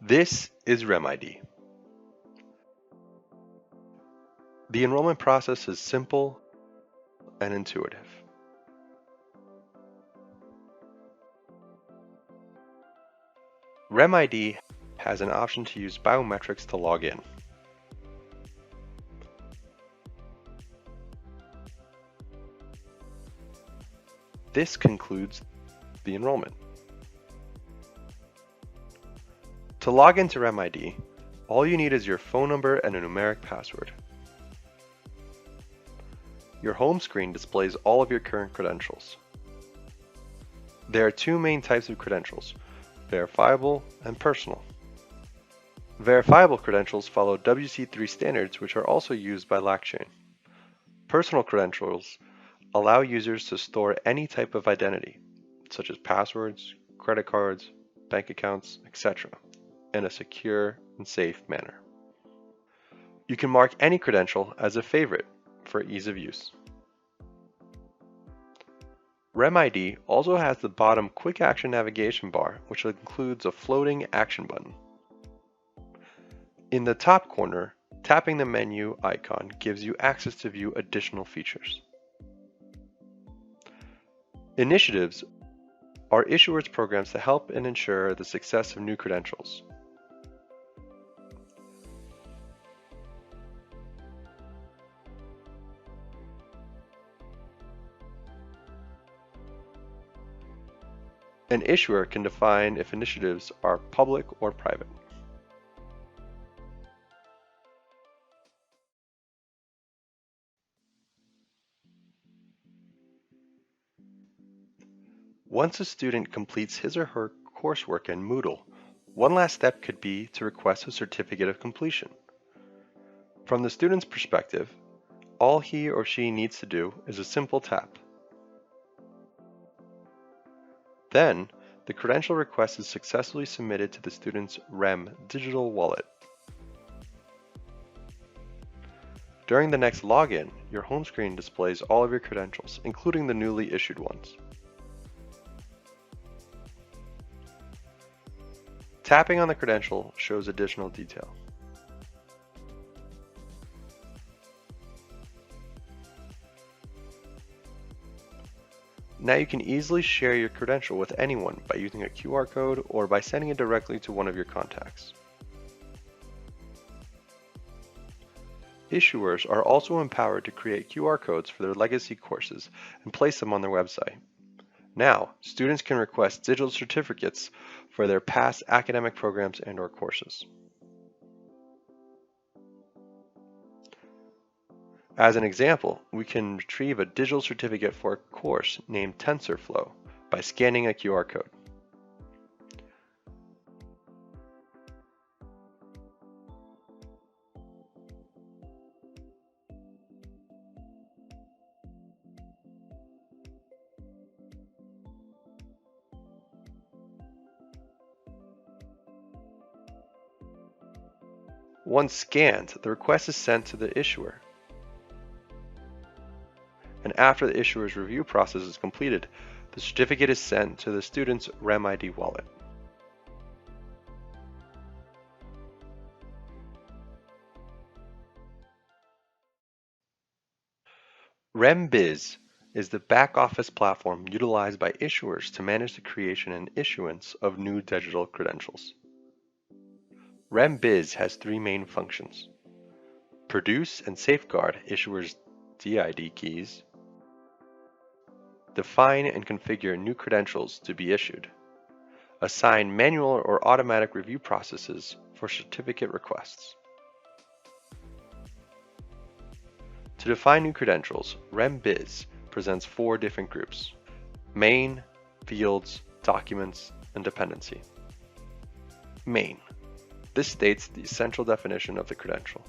This is Rem ID. The enrollment process is simple and intuitive. Rem ID has an option to use biometrics to log in. This concludes the enrollment. To log into Rem ID, all you need is your phone number and a numeric password. Your home screen displays all of your current credentials. There are two main types of credentials: verifiable and personal. Verifiable credentials follow WC3 standards, which are also used by LACchain. Personal credentials allow users to store any type of identity, such as passwords, credit cards, bank accounts, etc., in a secure and safe manner. You can mark any credential as a favorite for ease of use. Rem ID also has the bottom quick action navigation bar, which includes a floating action button. In the top corner, tapping the menu icon gives you access to view additional features. Initiatives are issuers' programs to help and ensure the success of new credentials. An issuer can define if initiatives are public or private. Once a student completes his or her coursework in Moodle, one last step could be to request a certificate of completion. From the student's perspective, all he or she needs to do is a simple tap. Then, the credential request is successfully submitted to the student's Rem digital wallet. During the next login, your home screen displays all of your credentials, including the newly issued ones. Tapping on the credential shows additional detail. Now you can easily share your credential with anyone by using a QR code or by sending it directly to one of your contacts. Issuers are also empowered to create QR codes for their legacy courses and place them on their website. Now, students can request digital certificates for their past academic programs and/or courses. As an example, we can retrieve a digital certificate for a course named TensorFlow by scanning a QR code. Once scanned, the request is sent to the issuer. And after the issuer's review process is completed, the certificate is sent to the student's Rem ID wallet. RemBiz is the back-office platform utilized by issuers to manage the creation and issuance of new digital credentials. RemBiz has three main functions: produce and safeguard issuers' DID keys, define and configure new credentials to be issued, assign manual or automatic review processes for certificate requests. To define new credentials, RemBiz presents four different groups: main, fields, documents, and dependency. Main. This states the essential definition of the credential.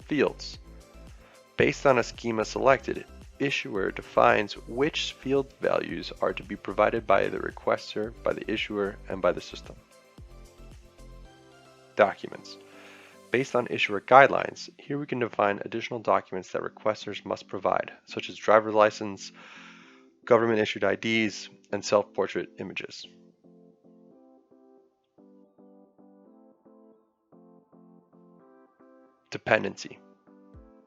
Fields. Based on a schema selected, issuer defines which field values are to be provided by the requester, by the issuer, and by the system. Documents. based on issuer guidelines, here we can define additional documents that requesters must provide, such as driver's license, government-issued IDs, and self-portrait images. Dependency.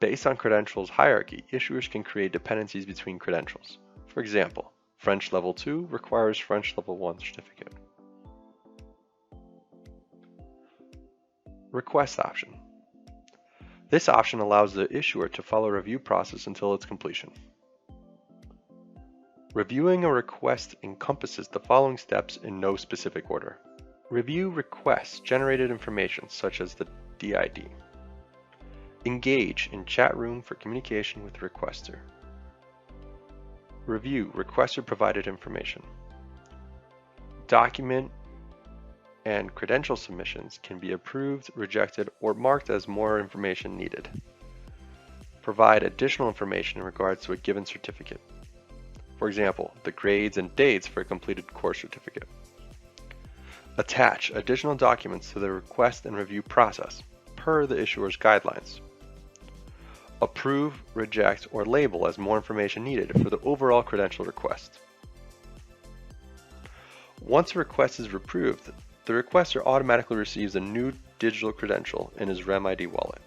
Based on credentials hierarchy, issuers can create dependencies between credentials. For example, French Level 2 requires French Level 1 certificate. Request option. This option allows the issuer to follow a review process until its completion. Reviewing a request encompasses the following steps in no specific order. Review requests generated information such as the DID. Engage in chat room for communication with the requester. Review requester provided information. Document and credential submissions can be approved, rejected, or marked as more information needed. Provide additional information in regards to a given certificate. For example, the grades and dates for a completed course certificate. Attach additional documents to the request and review process, per the issuer's guidelines. Approve, reject, or label as more information needed for the overall credential request. Once a request is approved, the requester automatically receives a new digital credential in his Rem ID wallet.